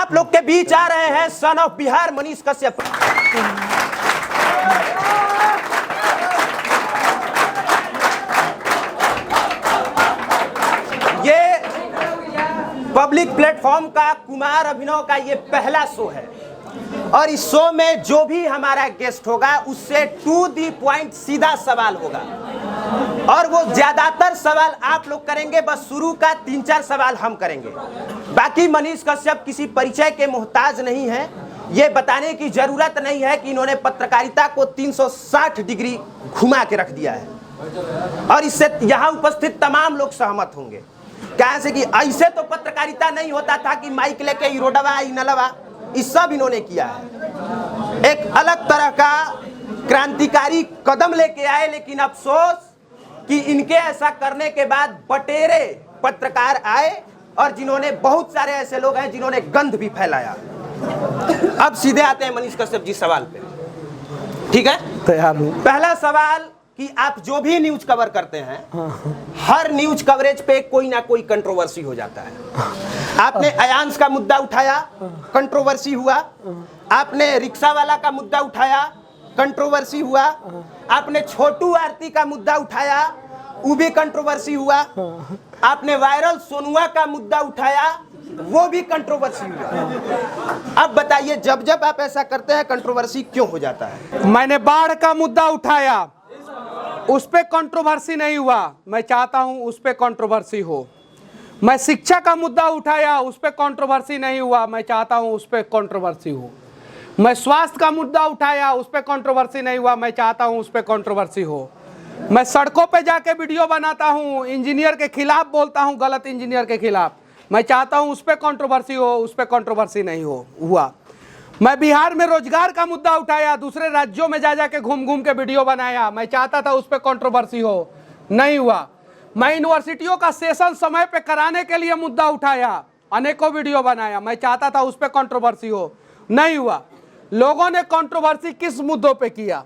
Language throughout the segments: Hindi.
आप लोग के बीच आ रहे हैं सन ऑफ बिहार मनीष कश्यप। ये पब्लिक प्लेटफॉर्म का कुमार अभिनव का ये पहला शो है और इस शो में जो भी हमारा गेस्ट होगा उससे टू दी पॉइंट सीधा सवाल होगा और वो ज्यादातर सवाल आप लोग करेंगे, बस शुरू का 3-4 सवाल हम करेंगे। बाकी मनीष कश्यप किसी परिचय के मोहताज नहीं है, ये बताने की जरूरत नहीं है कि इन्होंने पत्रकारिता को 360 डिग्री घुमा के रख दिया है और इससे यहाँ उपस्थित तमाम लोग सहमत होंगे। कैसे कि ऐसे तो पत्रकारिता नहीं होता था कि माइक लेके इरोडवा इनलवा, इस सब इन्होंने किया है। एक अलग तरह का क्रांतिकारी कदम लेके आए, लेकिन अफसोस कि इनके ऐसा करने के बाद बटेरे पत्रकार आए और जिन्होंने बहुत सारे ऐसे लोग हैं जिन्होंने गंध भी फैलाया। अब सीधे आते हैं मनीष कश्यप जी सवाल पे, ठीक है? तैयार हूँ। पहला सवाल कि आप जो भी न्यूज कवर करते हैं, हर न्यूज कवरेज पे कोई ना कोई कंट्रोवर्सी हो जाता है। आपने अयांश का मुद्दा उठाया, कंट्रोवर्सी हुआ। आपने रिक्शा वाला का मुद्दा उठाया, कंट्रोवर्सी हुआ। आपने छोटू आरती का मुद्दा उठाया, वो भी कंट्रोवर्सी हुआ। आपने वायरल सोनुआ का मुद्दा उठाया, वो भी कंट्रोवर्सी हुआ। अब बताइए, जब जब आप ऐसा करते हैं कंट्रोवर्सी क्यों हो जाता है? मैंने बाढ़ का मुद्दा उठाया, उस पे कंट्रोवर्सी नहीं हुआ, मैं चाहता हूं उस पे कंट्रोवर्सी हो। मैं शिक्षा का मुद्दा उठाया, उस पे कंट्रोवर्सी नहीं हुआ, मैं चाहता हूं उस पे कंट्रोवर्सी हो। मैं स्वास्थ्य का मुद्दा उठाया, उस पे कंट्रोवर्सी नहीं हुआ, मैं चाहता हूं उस पे कंट्रोवर्सी हो। मैं सड़कों पे जाके वीडियो बनाता हूं, इंजीनियर के खिलाफ बोलता हूं, गलत इंजीनियर के खिलाफ, मैं चाहता हूं उस पे कंट्रोवर्सी हो, उस पे कंट्रोवर्सी नहीं हुआ। मैं बिहार में रोजगार का मुद्दा उठाया, दूसरे राज्यों में जा जाके घूम घूम के वीडियो बनाया, मैं चाहता था उस पे कंट्रोवर्सी हो, नहीं हुआ। मैं यूनिवर्सिटियों का सेशन समय पे कराने के लिए मुद्दा उठाया, अनेकों वीडियो बनाया, मैं चाहता था उस पे कंट्रोवर्सी हो, नहीं हुआ। लोगों ने कंट्रोवर्सी किस मुद्दों पे किया?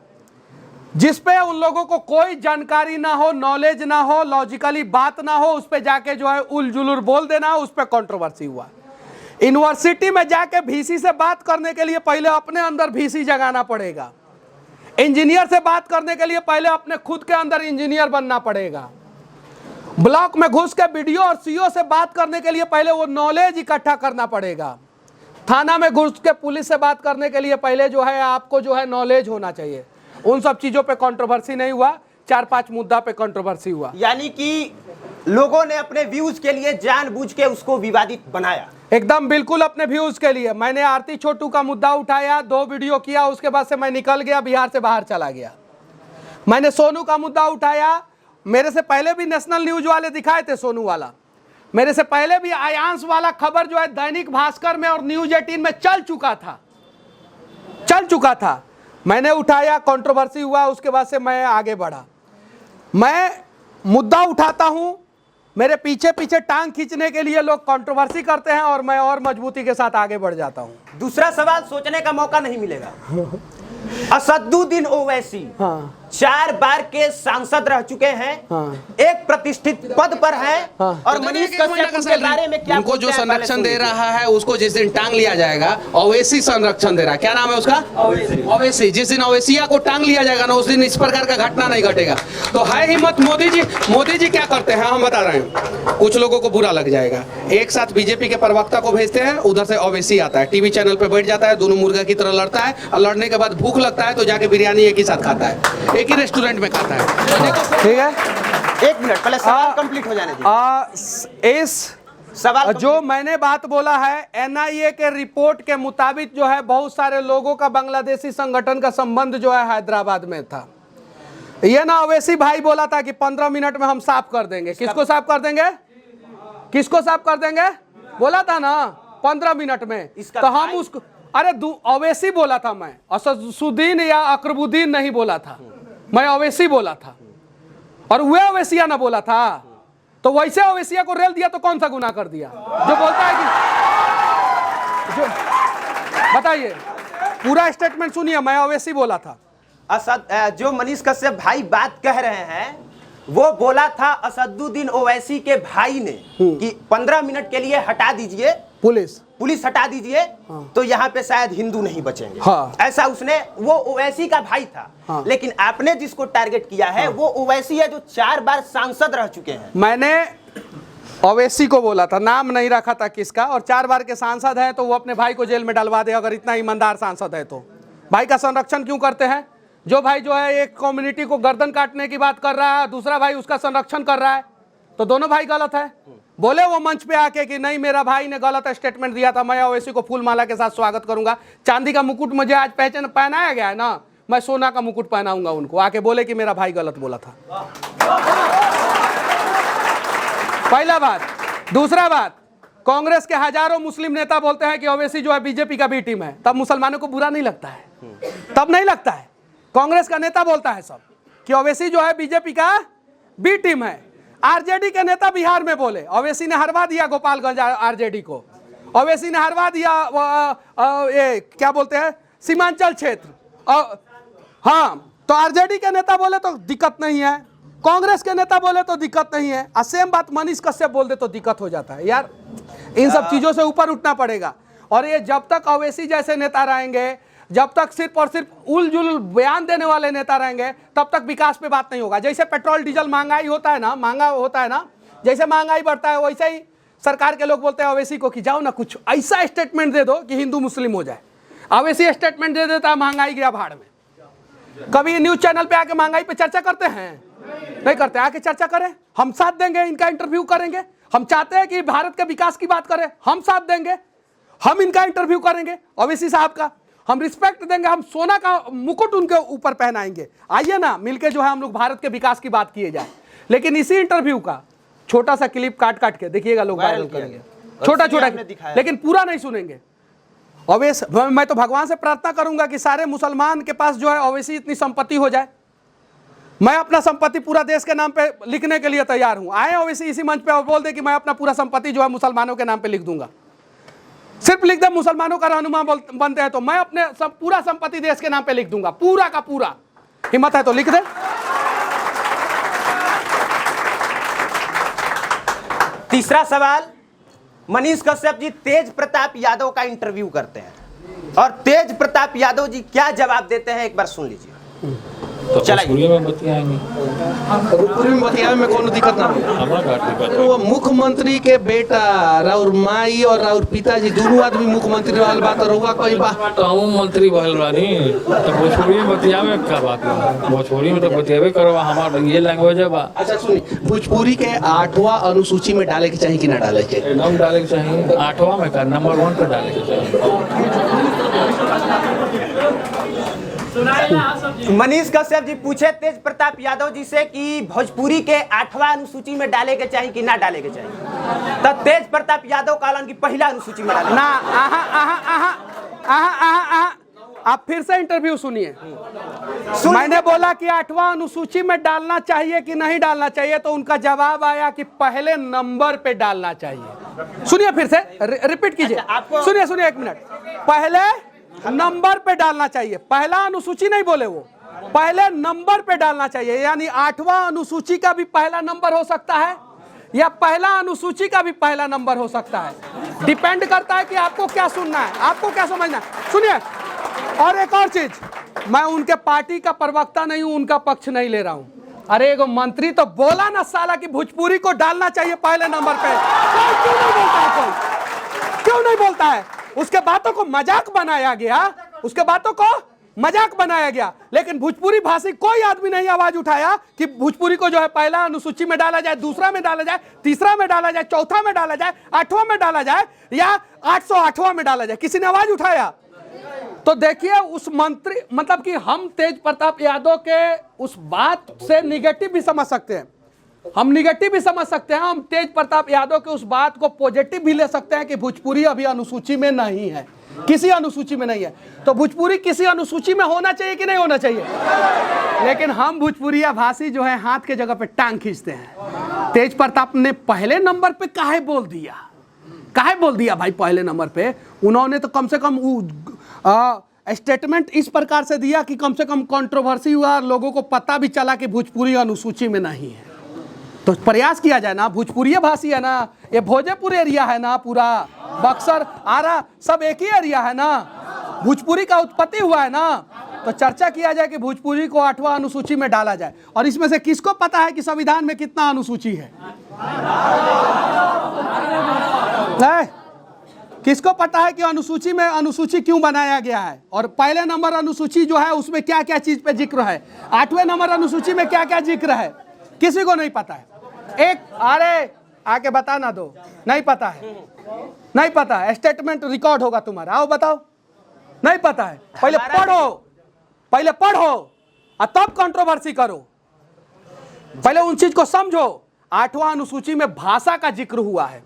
जिस पे उन लोगों को कोई जानकारी ना हो, नॉलेज ना हो, लॉजिकली बात ना हो, उस पे जाके जो है उलझुलुर बोल देना, उस पे कंट्रोवर्सी हुआ। यूनिवर्सिटी में जाके वीसी से बात करने के लिए पहले अपने अंदर वीसी जगाना पड़ेगा। इंजीनियर से बात करने के लिए पहले अपने खुद के अंदर इंजीनियर बनना पड़ेगा। ब्लॉक में घुस के बीडीओ और सीओ से बात करने के लिए पहले वो नॉलेज इकट्ठा करना पड़ेगा। थाना में घुस के पुलिस से बात करने के लिए पहले जो है आपको जो है नॉलेज होना चाहिए। उन सब चीजों पे कंट्रोवर्सी नहीं हुआ, 4-5 मुद्दा पे कंट्रोवर्सी हुआ। यानी कि लोगों ने अपने व्यूज के लिए जानबूझ के उसको विवादित बनाया। एकदम बिल्कुल अपने व्यूज के लिए। मैंने आरती छोटू का मुद्दा उठाया, 2 वीडियो किया, उसके बाद से मैं निकल गया, बिहार से बाहर चला गया। मैंने सोनू का मुद्दा उठाया, मेरे से पहले भी नेशनल न्यूज वाले दिखाए थे सोनू वाला, मेरे से पहले भी अयांश वाला खबर जो है दैनिक भास्कर में और न्यूज 18 में चल चुका था। मैंने उठाया, कंट्रोवर्सी हुआ, उसके बाद से मैं आगे बढ़ा। मैं मुद्दा उठाता हूं, मेरे पीछे पीछे टांग खींचने के लिए लोग कंट्रोवर्सी करते हैं और मैं और मजबूती के साथ आगे बढ़ जाता हूं। दूसरा सवाल सोचने का मौका नहीं मिलेगा। असदुद्दीन ओवैसी 4 बार के सांसद रह चुके हैं, एक प्रतिष्ठित पद पर हैं और मनीष कश्यप के बारे में क्या उनको जो संरक्षण दे रहा है उसको जिस दिन टांग लिया जाएगा, ओवैसी संरक्षण दे रहा है। क्या नाम है उसका? ओवैसी। जिस दिन ओवैसिया को टांग लिया जाएगा ना, उस दिन इस प्रकार का घटना नहीं घटेगा। तो है हिम्मत मोदी जी क्या करते हैं हम बता रहे हैं। कुछ लोगों को बुरा लग जाएगा, एक साथ बीजेपी के प्रवक्ता को भेजते हैं, उधर से ओवैसी आता है, टीवी चैनल पे बैठ जाता है, दोनों मुर्गा की तरह लड़ता है और लड़ने के बाद भूख लगता है तो जाके बिरयानी एक ही साथ खाता है, एक ही रेस्टोरेंट में खाता है। ठीक है, 1 मिनट पहले सवाल कंप्लीट हो जाने दीजिए। इस सवाल जो मैंने बात बोला है, एनआईए के रिपोर्ट के मुताबिक जो है बहुत सारे लोगों का बांग्लादेशी संगठन का संबंध जो है हैदराबाद में था। ये ना ओवैसी भाई बोला था कि 15 मिनट में हम साफ कर देंगे। किसको साफ कर देंगे? किसको साफ कर देंगे बोला था ना 15 मिनट में। तो हम उसको, अरे ओवैसी बोला था, मैं असदुद्दीन या अकरबुद्दीन नहीं बोला था, मैं ओवैसी बोला था और वह ओवैसिया ना बोला था। तो वैसे ओवैसिया को रेल दिया तो कौन सा गुनाह कर दिया जो बोलता है कि जो, बताइए पूरा स्टेटमेंट सुनिए, मैं ओवैसी बोला था। जो मनीष कश्यप भाई बात कह रहे हैं वो बोला था असदुद्दीन ओवैसी के भाई ने कि 15 मिनट के लिए हटा दीजिए, पुलिस हटा दीजिए तो यहाँ पे शायद हिंदू नहीं बचेंगे। हाँ। ऐसा उसने, वो ओवैसी का भाई था। हाँ। लेकिन आपने जिसको टारगेट किया है वो ओवैसी है जो 4 बार सांसद रह चुके हैं। मैंने ओवैसी को बोला था, नाम नहीं रखा था किसका, और 4 बार के सांसद है तो वो अपने भाई को जेल में डलवा दे अगर इतना ईमानदार सांसद है तो। भाई का संरक्षण क्यों करते हैं? जो भाई जो है एक कम्युनिटी को गर्दन काटने की बात कर रहा है, दूसरा भाई उसका संरक्षण कर रहा है, तो दोनों भाई गलत है। बोले वो मंच पे आके कि नहीं मेरा भाई ने गलत स्टेटमेंट दिया था, मैं ओवैसी को फूल माला के साथ स्वागत करूंगा। चांदी का मुकुट मुझे आज पहनाया गया है ना, मैं सोना का मुकुट पहनाऊंगा उनको। आके बोले कि मेरा भाई गलत बोला था। पहला बात। दूसरा बात, कांग्रेस के हजारों मुस्लिम नेता बोलते हैं कि ओवैसी जो है बीजेपी का बी टीम है, तब मुसलमानों को बुरा नहीं लगता है? तब नहीं लगता है। कांग्रेस का नेता बोलता है सब कि ओवैसी जो है बीजेपी का बी टीम है। आरजेडी के नेता बिहार में बोले ओवैसी ने हरवा दिया गोपालगंज आरजेडी को, ओवैसी ने हरवा दिया ये क्या बोलते हैं सीमांचल क्षेत्र। हाँ, तो आरजेडी के नेता बोले तो दिक्कत नहीं है, कांग्रेस के नेता बोले तो दिक्कत नहीं है, और सेम बात मनीष कश्यप बोल दे तो दिक्कत हो जाता है। यार इन सब चीजों से ऊपर उठना पड़ेगा। और ये जब तक ओवैसी जैसे नेता रहेंगे, जब तक सिर्फ और सिर्फ उल जुल बयान देने वाले नेता रहेंगे, तब तक विकास पे बात नहीं होगा। जैसे पेट्रोल डीजल महंगाई होता है ना, महंगा होता है ना, जैसे महंगाई बढ़ता है वैसे ही सरकार के लोग बोलते हैं ओवैसी को कि जाओ ना कुछ ऐसा स्टेटमेंट दे दो कि हिंदू मुस्लिम हो जाए। ओवैसी स्टेटमेंट दे देता है महंगाई गया भाड़ में। कभी न्यूज चैनल पे आके महंगाई पे चर्चा करते हैं? नहीं करते। आके चर्चा करें, हम साथ देंगे, इनका इंटरव्यू करेंगे। हम चाहते हैं कि भारत के विकास की बात करें, हम साथ देंगे, हम इनका इंटरव्यू करेंगे ओवैसी साहब का, हम रिस्पेक्ट देंगे, हम सोना का मुकुट उनके ऊपर पहनाएंगे। आइए ना मिलके जो है हम लोग भारत के विकास की बात किए जाए। लेकिन इसी इंटरव्यू का छोटा सा क्लिप काट काट के देखिएगा लोग वायरल करेंगे, छोटा छोटा, लेकिन पूरा नहीं सुनेंगे। ओवैसी, मैं तो भगवान से प्रार्थना करूंगा कि सारे मुसलमान के पास जो है ओवैसी इतनी संपत्ति हो जाए। मैं अपना संपत्ति पूरा देश के नाम पे लिखने के लिए तैयार हूं। आए ओवैसी इसी मंच पे और बोल दे कि मैं अपना पूरा संपत्ति जो है मुसलमानों के नाम पे लिख दूंगा, सिर्फ लिख दे मुसलमानों का रहनुमा बनते हैं तो मैं अपने पूरा संपत्ति देश के नाम पे लिख दूंगा, पूरा का पूरा। हिम्मत है तो लिख दे। तीसरा सवाल, मनीष कश्यप जी तेज प्रताप यादव का इंटरव्यू करते हैं और तेज प्रताप यादव जी क्या जवाब देते हैं, एक बार सुन लीजिए। तो भोजपुरी में बतियाएंगे, भोजपुरी में बतियावे में कोनो दिक्कत ना हो। वो मुख्यमंत्री के बेटा राउर माई और राउर पिताजी दोनों आदमी मुख्यमंत्री रहल बात रहुआ कहीं बा तो हम मंत्री बहल बानी, तो भोजपुरी में बतियावे का बात है? भोजपुरी में तो बतियावे करो, हमारा ये लैंग्वेज है बा। अच्छा सुनी, भोजपुरी के 8वां अनुसूची में डाले के चाहिए कि ना डाले के? एकदम डाले के चाहिए। 8वां में का नंबर 1 पे डाले के चाहिए। मनीष कश्यप जी पूछे तेज प्रताप यादव जी से कि भोजपुरी के 8वां अनुसूची में डाले के चाहिए कि ना डाले के चाहिए, तो तेज प्रताप यादव कहलन कि पहला अनुसूची में डाले ना। आप फिर से इंटरव्यू सुनिए। मैंने बोला कि 8वां अनुसूची में डालना चाहिए कि नहीं डालना चाहिए, तो उनका जवाब आया कि पहले नंबर पे डालना चाहिए। सुनिए फिर से, रिपीट कीजिए। सुनिए सुनिए 1 मिनट। पहले नंबर पे डालना चाहिए, पहला अनुसूची नहीं बोले वो, पहले नंबर पे डालना चाहिए। यानी 8वां अनुसूची का भी पहला नंबर हो सकता है या पहला अनुसूची का भी पहला नंबर हो सकता है। डिपेंड करता है कि आपको क्या सुनना है, आपको क्या समझना है। सुनिए, और एक और चीज, मैं उनके पार्टी का प्रवक्ता नहीं हूं, उनका पक्ष नहीं ले रहा हूं। अरे एगो मंत्री तो बोला ना साला कि भोजपुरी को डालना चाहिए पहले नंबर पे। क्यों नहीं बोलता है कोई? क्यों नहीं बोलता है? उसके बातों को मजाक बनाया गया, उसके बातों को मजाक बनाया गया, लेकिन भोजपुरी भाषी कोई आदमी नहीं आवाज उठाया कि भोजपुरी को जो है पहला अनुसूची में डाला जाए, दूसरा में डाला जाए, तीसरा में डाला जाए, चौथा में डाला जाए, 8वां में डाला जाए या 808वां में डाला जाए। किसी ने आवाज उठाया? तो देखिए उस मंत्री, मतलब कि हम तेज प्रताप यादव के उस बात से निगेटिव भी समझ सकते हैं, हम निगेटिव भी समझ सकते हैं, हम तेज प्रताप यादव के उस बात को पॉजिटिव भी ले सकते हैं कि भोजपुरी अभी अनुसूची में नहीं है, किसी अनुसूची में नहीं है। तो भोजपुरी किसी अनुसूची में होना चाहिए कि नहीं होना चाहिए? लेकिन हम भोजपुरिया भाषी जो है हाथ के जगह पे टांग खींचते हैं। तेज प्रताप ने पहले नंबर पे काहे बोल दिया, काहे बोल दिया भाई पहले नंबर पे? उन्होंने तो कम से कम स्टेटमेंट इस प्रकार से दिया कि कम से कम कंट्रोवर्सी हुआ, लोगों को पता भी चला कि भोजपुरी अनुसूची में नहीं है। तो प्रयास किया जाए ना, भोजपुरी भाषी है ना, ये भोजपुर एरिया है ना पूरा, बक्सर, आरा सब एक ही एरिया है ना, भोजपुरी का उत्पत्ति हुआ है ना, तो चर्चा किया जाए कि भोजपुरी को 8वां अनुसूची में डाला जाए। और इसमें से किसको पता है कि संविधान में कितना अनुसूची है? किसको पता है कि अनुसूची में अनुसूची क्यों बनाया गया है, और पहले नंबर अनुसूची जो है उसमें क्या क्या चीज पे जिक्र है, 8वें नंबर अनुसूची में क्या क्या जिक्र है? किसी को नहीं पता है। एक अरे आके बता ना दो, नहीं पता है, नहीं पता है, स्टेटमेंट रिकॉर्ड होगा तुम्हारा, आओ बताओ, नहीं पता है। पहले पढ़ो, पहले पढ़ो और तब कंट्रोवर्सी करो, पहले उन चीज को समझो। 8वां अनुसूची में भाषा का जिक्र हुआ है,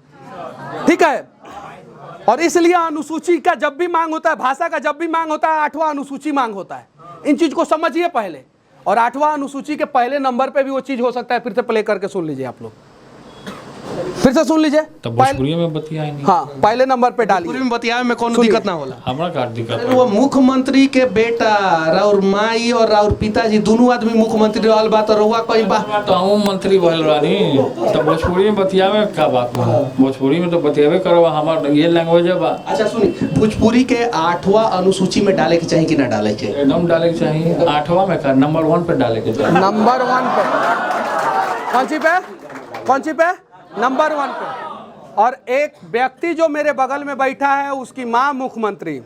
ठीक है, और इसलिए अनुसूची का जब भी मांग होता है, भाषा का जब भी मांग होता है, 8वां अनुसूची मांग होता है। इन चीज को समझिए पहले, और 8वां अनुसूची के पहले नंबर पे भी वो चीज हो सकता है। फिर से प्ले करके सुन लीजिए आप लोग, फिर से सुन लीजिए। तब भोजपुरी में बतियाएंगे। हाँ, पहले नंबर पे डालिए। पूरी में बतियावे में कोनो दिक्कत ना होला। हमरा का दिक्कत वो मुख्यमंत्री के बेटा राउर माई और राउर पिताजी दोनों आदमी मुख्यमंत्री रहल बा, तो रहुआ कहीं बा तो हम मंत्री भइल रानी, तब भोजपुरी में बतियावे का बात बा? भोजपुरी में तो बतियावे करो, हमार ये लैंग्वेज है बा। अच्छा सुनी, भोजपुरी के 8वां अनुसूची में डाले के चाहिए कि ना डाले के? एकदम डाले के चाहिए। 8वां में का नंबर 1 पे डाले के चाहिए। नंबर 1 पे, कौन सी पे, कौन सी पे? नंबर 1 पे। और एक व्यक्ति जो मेरे बगल में बैठा है, उसकी माँ मुख्यमंत्री,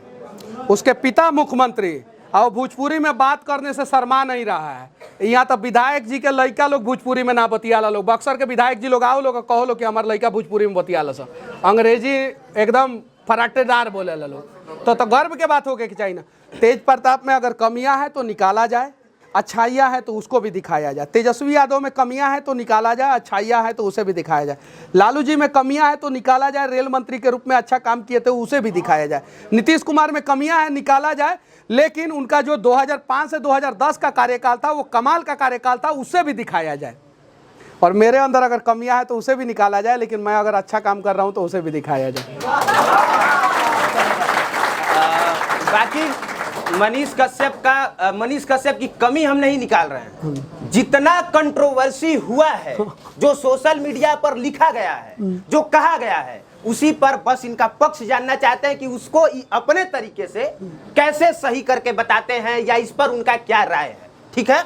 उसके पिता मुख्यमंत्री, और भोजपुरी में बात करने से शर्मा नहीं रहा है। यहाँ तो विधायक जी के लड़का लोग भोजपुरी में ना बतियाला लोग, बक्सर के विधायक जी लोग आओ लोग कहो लो कि हमारे लड़का भोजपुरी में बतियाला सा, अंग्रेजी एकदम फराटेदार बोले ला लोग, तो गर्व के बात हो गई कि चाहिए ना। तेज प्रताप में अगर कमियां हैं तो निकाला जाए, अच्छाइयाँ है तो उसको भी दिखाया जाए। तेजस्वी यादव में कमियां हैं तो निकाला जाए, अच्छाइयाँ है तो उसे भी दिखाया जाए। लालू जी में कमियां हैं तो निकाला जाए, रेल मंत्री के रूप में अच्छा काम किए थे उसे भी दिखाया जाए। नीतीश कुमार में कमियां हैं, निकाला जाए, लेकिन उनका जो 2005 से 2010 का कार्यकाल था वो कमाल का कार्यकाल था, उसे भी दिखाया जाए। और मेरे अंदर अगर कमियां हैं तो उसे भी निकाला जाए, लेकिन मैं अगर अच्छा काम कर रहा हूं तो उसे भी दिखाया जाए। बाकी मनीष कश्यप की कमी हम नहीं निकाल रहे हैं। जितना कंट्रोवर्सी हुआ है, जो सोशल मीडिया पर लिखा गया है, जो कहा गया है, उसी पर बस इनका पक्ष जानना चाहते हैं कि उसको अपने तरीके से कैसे सही करके बताते हैं, या इस पर उनका क्या राय है। ठीक है,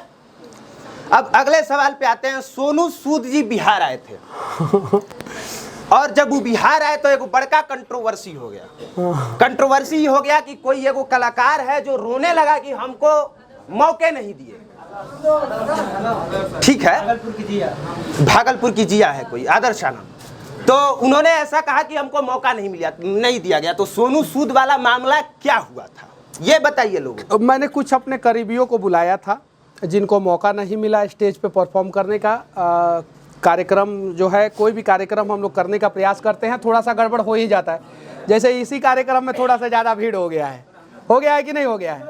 अब अगले सवाल पे आते हैं। सोनू सूद जी बिहार आए थे, और जब वो बिहार आए तो एक बड़का कंट्रोवर्सी हो गया। कंट्रोवर्सी हो गया कि कोई एगो कलाकार है जो रोने लगा कि हमको मौके नहीं दिए। ठीक है, भागलपुर की जिया है कोई, आदर्शा नाम, तो उन्होंने ऐसा कहा कि हमको मौका नहीं दिया गया। तो सोनू सूद वाला मामला क्या हुआ था, ये बताइए लोगों। मैंने कुछ अपने करीबियों को बुलाया था जिनको मौका नहीं मिला स्टेज पे परफॉर्म करने का। कार्यक्रम जो है, कोई भी कार्यक्रम हम लोग करने का प्रयास करते हैं, थोड़ा सा गड़बड़ हो ही जाता है। जैसे इसी कार्यक्रम में थोड़ा सा ज़्यादा भीड़ हो गया है कि नहीं हो गया है,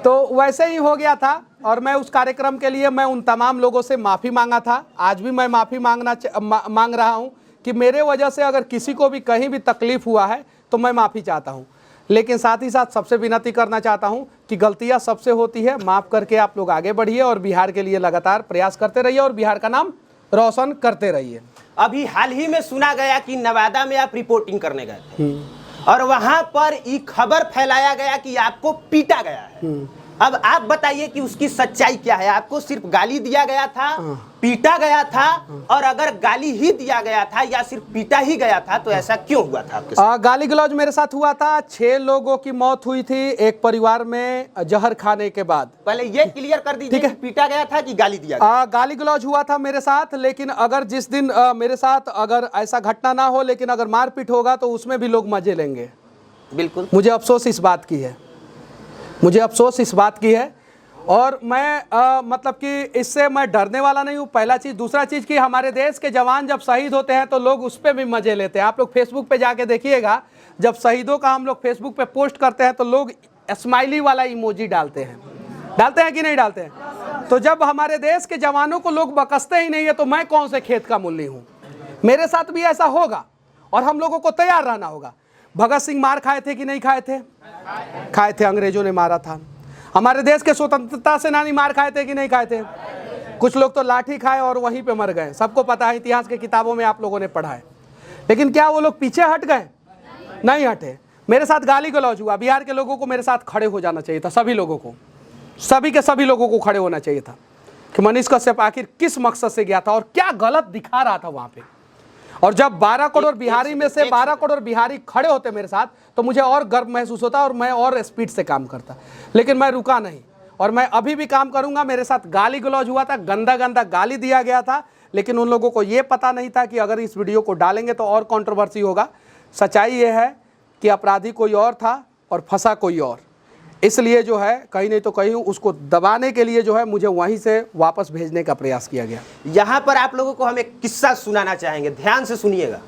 तो वैसे ही हो गया था। और मैं उस कार्यक्रम के लिए मैं उन तमाम लोगों से माफ़ी मांगा था। आज भी मैं माफ़ी मांग रहा हूं कि मेरे वजह से अगर किसी को भी कहीं भी तकलीफ़ हुआ है तो मैं माफ़ी चाहता हूं। लेकिन साथ ही साथ सबसे विनती करना चाहता हूं कि गलतियां सबसे होती है, माफ़ करके आप लोग आगे बढ़िए और बिहार के लिए लगातार प्रयास करते रहिए और बिहार का नाम रोशन करते रहिए। अभी हाल ही में सुना गया कि नवादा में आप रिपोर्टिंग करने गए थे, और वहां पर ये खबर फैलाया गया कि आपको पीटा गया है। अब आप बताइए कि उसकी सच्चाई क्या है। आपको सिर्फ गाली दिया गया था, पीटा गया था, और अगर गाली ही दिया गया था या सिर्फ पीटा ही गया था तो ऐसा क्यों हुआ था आपके साथ? गाली गलौज मेरे साथ हुआ था। 6 लोगों की मौत हुई थी एक परिवार में जहर खाने के बाद। पहले ये क्लियर कर दीजिए कि पीटा गया था कि गाली दिया गया? गाली गलौज हुआ था मेरे साथ, लेकिन अगर जिस दिन मेरे साथ अगर ऐसा घटना ना हो, लेकिन अगर मारपीट होगा तो उसमें भी लोग मजे लेंगे। बिल्कुल, मुझे अफसोस इस बात की है, मुझे अफसोस इस बात की है। और मैं मतलब कि इससे मैं डरने वाला नहीं हूँ, पहला चीज़। दूसरा चीज़ कि हमारे देश के जवान जब शहीद होते हैं तो लोग उस पर भी मज़े लेते हैं। आप लोग फेसबुक पे जाके देखिएगा, जब शहीदों का हम लोग फेसबुक पे पोस्ट करते हैं तो लोग स्माइली वाला इमोजी डालते हैं कि नहीं डालते हैं? तो जब हमारे देश के जवानों को लोग बकसते ही नहीं है तो मैं कौन से खेत का मूली हूँ? मेरे साथ भी ऐसा होगा और हम लोगों को तैयार रहना होगा। भगत सिंह मार खाए थे कि नहीं खाए थे? खाए थे, अंग्रेजों ने मारा था। हमारे देश के स्वतंत्रता सेनानी मार खाए थे कि नहीं खाए थे? कुछ लोग तो लाठी खाए और वहीं पे मर गए, सबको पता है, इतिहास के किताबों में आप लोगों ने पढ़ा है। लेकिन क्या वो लोग पीछे हट गए? नहीं हटे। मेरे साथ गाली गलौज हुआ, बिहार के लोगों को मेरे साथ खड़े हो जाना चाहिए था, सभी लोगों को, सभी के सभी लोगों को खड़े होना चाहिए था कि मनीष कश्यप आखिर किस मकसद से गया था और क्या गलत दिखा रहा था वहां पे। और जब 12 करोड़ बिहारी में से 12 करोड़ बिहारी खड़े होते मेरे साथ तो मुझे और गर्व महसूस होता और मैं और स्पीड से काम करता, लेकिन मैं रुका नहीं और मैं अभी भी काम करूंगा। मेरे साथ गाली गलौज हुआ था, गंदा गंदा गाली दिया गया था, लेकिन उन लोगों को ये पता नहीं था कि अगर इस वीडियो को डालेंगे तो और कंट्रोवर्सी होगा। सच्चाई ये है कि अपराधी कोई और था और फंसा कोई और, इसलिए जो है कहीं नहीं तो कहीं उसको दबाने के लिए जो है मुझे वहीं से वापस भेजने का प्रयास किया गया। यहां पर आप लोगों को हम एक किस्सा सुनाना चाहेंगे, ध्यान से सुनिएगा।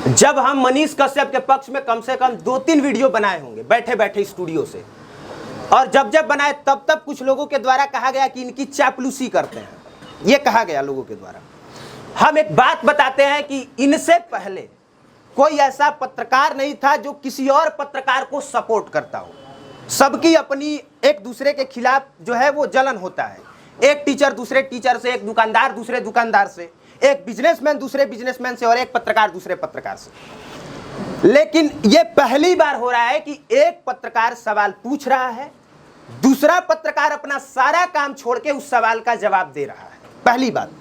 जब हम मनीष कश्यप के पक्ष में कम से कम 2-3 वीडियो बनाए होंगे बैठे बैठे स्टूडियो से, और जब जब बनाए तब तब कुछ लोगों के द्वारा कहा गया कि इनकी चापलूसी करते हैं, ये कहा गया लोगों के द्वारा। हम एक बात बताते हैं कि इनसे पहले कोई ऐसा पत्रकार नहीं था जो किसी और पत्रकार को सपोर्ट करता हो। सबकी अपनी एक दूसरे के खिलाफ जो है वो जलन होता है, एक टीचर दूसरे टीचर से, एक दुकानदार दूसरे दुकानदार से, एक बिजनेसमैन दूसरे बिजनेसमैन से और एक पत्रकार दूसरे पत्रकार से। लेकिन ये पहली बार हो रहा है कि एक पत्रकार सवाल पूछ रहा है, दूसरा पत्रकार अपना सारा काम छोड़ के उस सवाल का जवाब दे रहा है, पहली बात।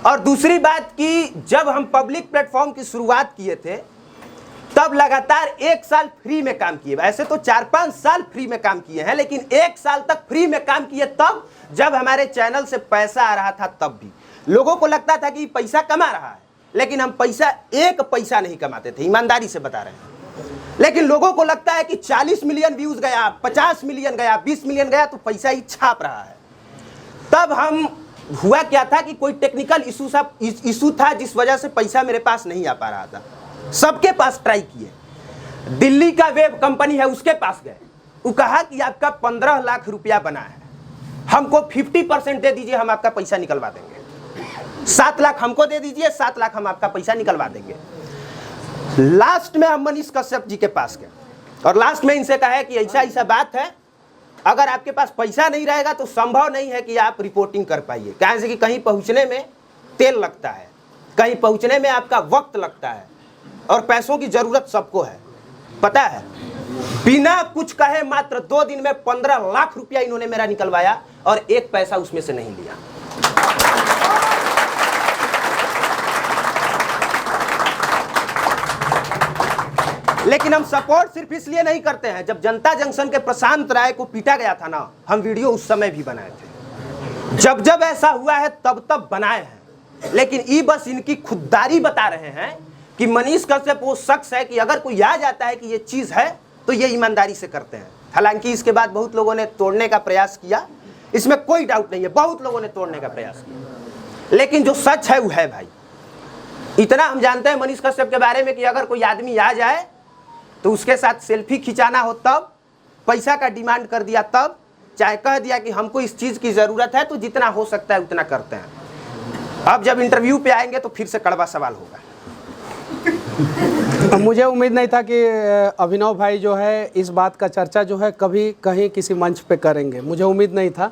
और दूसरी बात कि जब हम पब्लिक प्लेटफॉर्म की शुरुआत किए थे तब लगातार 1 साल फ्री में काम किए। ऐसे तो 4-5 साल फ्री में काम किए हैं, लेकिन 1 साल तक फ्री में काम किए तब जब हमारे चैनल से पैसा आ रहा था। तब भी लोगों को लगता था कि पैसा कमा रहा है, लेकिन हम एक पैसा नहीं कमाते थे, ईमानदारी से बता रहे हैं। लेकिन लोगों को लगता है कि 40 मिलियन व्यूज गया, 50 मिलियन गया, 20 मिलियन गया तो पैसा ही छाप रहा है। तब हम हुआ क्या था कि कोई टेक्निकल इशू था जिस वजह से पैसा मेरे पास नहीं आ पा रहा था। सबके पास ट्राई किए, दिल्ली का वेब कंपनी है उसके पास गए, वो कहा कि आपका 15 लाख रुपया बना है, हमको 50% दे दीजिए, हम आपका पैसा निकलवा देंगे। 7 लाख हमको दे दीजिए, 7 लाख हम आपका पैसा निकलवा देंगे। लास्ट में हम मनीष कश्यप जी के पास गए और लास्ट में इनसे कहा कि ऐसा ऐसा बात है, अगर आपके पास पैसा नहीं रहेगा तो संभव नहीं है कि आप रिपोर्टिंग कर पाइए। कहें से कि कहीं पहुंचने में तेल लगता है, कहीं पहुंचने में आपका वक्त लगता है और पैसों की जरूरत सबको है, पता है। बिना कुछ कहे मात्र 2 दिन में 15 लाख रुपया इन्होंने मेरा निकलवाया और 1 पैसा उसमें से नहीं लिया। लेकिन हम सपोर्ट सिर्फ इसलिए नहीं करते हैं, जब जनता जंक्शन के प्रशांत राय को पीटा गया था ना, हम वीडियो उस समय भी बनाए थे। जब जब ऐसा हुआ है तब तब बनाए हैं, लेकिन ये बस इनकी खुददारी बता रहे हैं कि मनीष कश्यप वो शख्स है कि अगर कोई आ जाता है कि ये चीज़ है तो ये ईमानदारी से करते हैं। हालांकि इसके बाद बहुत लोगों ने तोड़ने का प्रयास किया, इसमें कोई डाउट नहीं है, बहुत लोगों ने तोड़ने का प्रयास किया, लेकिन जो सच है वो है भाई। इतना हम जानते हैं मनीष कश्यप के बारे में कि अगर कोई आदमी आ जाए तो उसके साथ सेल्फी खिंचाना हो तब, पैसा का डिमांड कर दिया तब, चाहे कह दिया कि हमको इस चीज़ की ज़रूरत है तो जितना हो सकता है उतना करते हैं। अब जब इंटरव्यू पे आएंगे तो फिर से कड़वा सवाल होगा। मुझे उम्मीद नहीं था कि अभिनव भाई जो है इस बात का चर्चा जो है कभी कहीं किसी मंच पे करेंगे, मुझे उम्मीद नहीं था,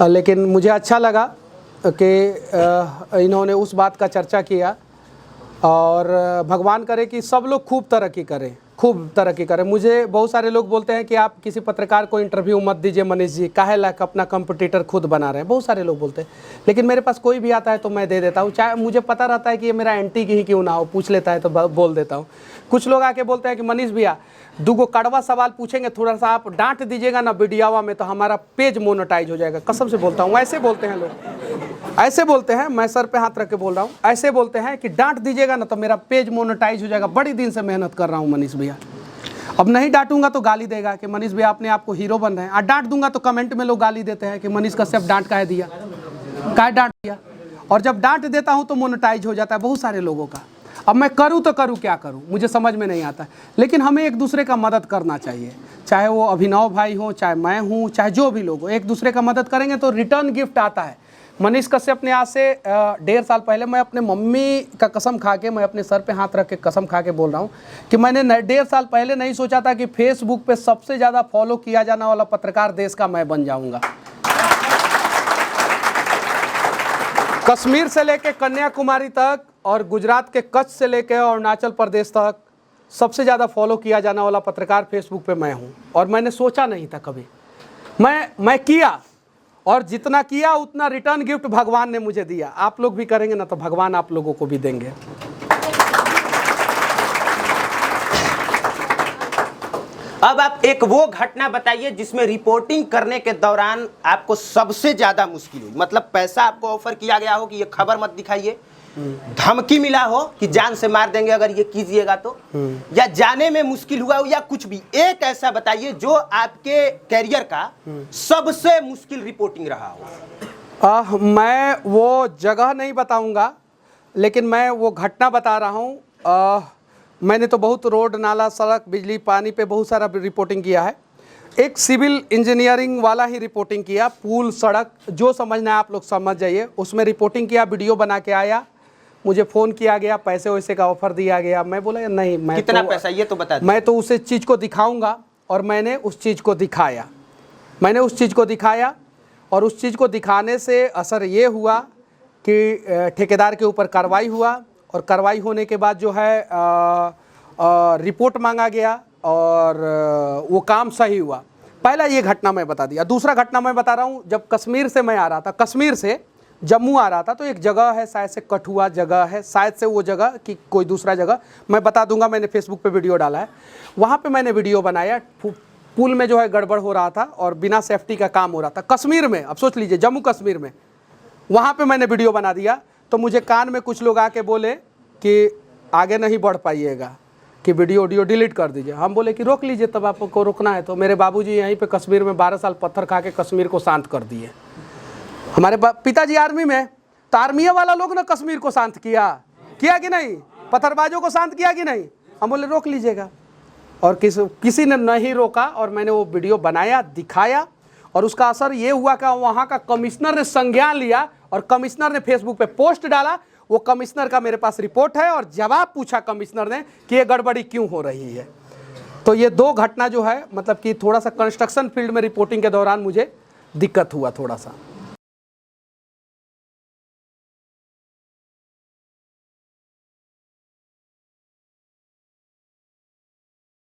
लेकिन मुझे अच्छा लगा कि इन्होंने उस बात का चर्चा किया और भगवान करे कि सब लोग खूब तरक्की करें, खूब तरक्की करें। मुझे बहुत सारे लोग बोलते हैं कि आप किसी पत्रकार को इंटरव्यू मत दीजिए मनीष जी, काहे लायक अपना कंपटीटर खुद बना रहे हैं, बहुत सारे लोग बोलते हैं। लेकिन मेरे पास कोई भी आता है तो मैं दे देता हूँ, चाहे मुझे पता रहता है कि ये मेरा एंटी ही क्यों ना हो, पूछ लेता है तो बोल देता हूँ। कुछ लोग आके बोलते हैं कि मनीष भैया 2 कड़वा सवाल पूछेंगे, थोड़ा सा आप डांट दीजिएगा ना वीडियोवा में तो हमारा पेज मोनेटाइज हो जाएगा। कसम से बोलता हूँ, ऐसे बोलते हैं लोग, ऐसे बोलते हैं, मैं सर पे हाथ रख के बोल रहा हूँ, ऐसे बोलते हैं कि डांट दीजिएगा ना तो मेरा पेज मोनेटाइज हो जाएगा। बड़ी दिन से मेहनत कर रहा हूँ मनीष भैया, अब नहीं डांटूंगा तो गाली देगा कि मनीष भैया अपने आप को हीरो बन रहे हैं, और डांट दूंगा तो कमेंट में लोग गाली देते हैं कि मनीष कश्यप डांट काहे दिया, काहे डांट दिया। और जब डांट देता हूं तो मोनेटाइज हो जाता है बहुत सारे लोगों का। अब मैं करूं तो करूं क्या करूं, मुझे समझ में नहीं आता। लेकिन हमें एक दूसरे का मदद करना चाहिए, चाहे वो अभिनव भाई हो, चाहे मैं हूं, चाहे जो भी लोग हो, एक दूसरे का मदद करेंगे तो रिटर्न गिफ्ट आता है। मनीष कश्यप ने आज से 1.5 साल पहले, मैं अपने मम्मी का कसम खा के, मैं अपने सर पे हाथ रख के कसम खा के बोल रहा हूँ कि मैंने 1.5 साल पहले नहीं सोचा था कि फेसबुक पे सबसे ज़्यादा फॉलो किया जाने वाला पत्रकार देश का मैं बन जाऊँगा। कश्मीर से लेके कन्याकुमारी तक और गुजरात के कच्छ से लेके अरुणाचल प्रदेश तक सबसे ज़्यादा फॉलो किया जाने वाला पत्रकार फेसबुक पे मैं हूँ, और मैंने सोचा नहीं था कभी। मैं किया, और जितना किया उतना रिटर्न गिफ्ट भगवान ने मुझे दिया। आप लोग भी करेंगे ना तो भगवान आप लोगों को भी देंगे। अब आप एक वो घटना बताइए जिसमें रिपोर्टिंग करने के दौरान आपको सबसे ज्यादा मुश्किल हुई, मतलब पैसा आपको ऑफर किया गया हो कि ये खबर मत दिखाइए, धमकी मिला हो कि जान से मार देंगे अगर ये कीजिएगा तो, या जाने में मुश्किल हुआ हो, या कुछ भी एक ऐसा बताइए जो आपके कैरियर का सबसे मुश्किल रिपोर्टिंग रहा हो। मैं वो जगह नहीं बताऊंगा, लेकिन मैं वो घटना बता रहा हूँ। मैंने तो बहुत रोड, नाला, सड़क, बिजली, पानी पे बहुत सारा रिपोर्टिंग किया है। एक सिविल इंजीनियरिंग वाला ही रिपोर्टिंग किया, पुल, सड़क, जो समझना है आप लोग समझ जाइए, उसमें रिपोर्टिंग किया, वीडियो बना के आया, मुझे फ़ोन किया गया, पैसे वैसे का ऑफ़र दिया गया। मैं बोला नहीं, मैं कितना पैसा ये तो बता दीजिए। मैं तो उस चीज़ को दिखाऊंगा, और मैंने उस चीज़ को दिखाया। मैंने उस चीज़ को दिखाया, और उस चीज़ को दिखाने से असर ये हुआ कि ठेकेदार के ऊपर कार्रवाई हुआ, और कार्रवाई होने के बाद जो है रिपोर्ट मांगा गया, और वो काम सही हुआ। पहला ये घटना मैं बता दिया। दूसरा घटना मैं बता रहा हूँ, जब कश्मीर से मैं आ रहा था, कश्मीर से जम्मू आ रहा था, तो एक जगह है, शायद से कठुआ जगह है, शायद से वो जगह कि कोई दूसरा जगह, मैं बता दूंगा, मैंने फेसबुक पे वीडियो डाला है। वहाँ पे मैंने वीडियो बनाया, पुल में जो है गड़बड़ हो रहा था और बिना सेफ्टी का काम हो रहा था कश्मीर में। अब सोच लीजिए, जम्मू कश्मीर में, वहाँ पे मैंने वीडियो बना दिया। तो मुझे कान में कुछ लोग आके बोले कि आगे नहीं बढ़ पाइएगा, कि वीडियो डिलीट कर दीजिए। हम बोले कि रोक लीजिए, तब आपको रोकना है तो। मेरे बाबूजी यहीं पे कश्मीर में 12 साल पत्थर खा के कश्मीर को शांत कर दिए। हमारे पिताजी आर्मी में, तो आर्मी वाला लोग ना कश्मीर को शांत किया कि नहीं, पत्थरबाजों को शांत किया कि नहीं। हम बोले रोक लीजिएगा, और किसी ने नहीं रोका, और मैंने वो वीडियो बनाया, दिखाया, और उसका असर ये हुआ कि वहाँ का कमिश्नर ने संज्ञान लिया, और कमिश्नर ने फेसबुक पे पोस्ट डाला। वो कमिश्नर का मेरे पास रिपोर्ट है, और जवाब पूछा कमिश्नर ने कि ये गड़बड़ी क्यों हो रही है। तो ये दो घटना जो है, मतलब कि थोड़ा सा कंस्ट्रक्शन फील्ड में रिपोर्टिंग के दौरान मुझे दिक्कत हुआ थोड़ा सा।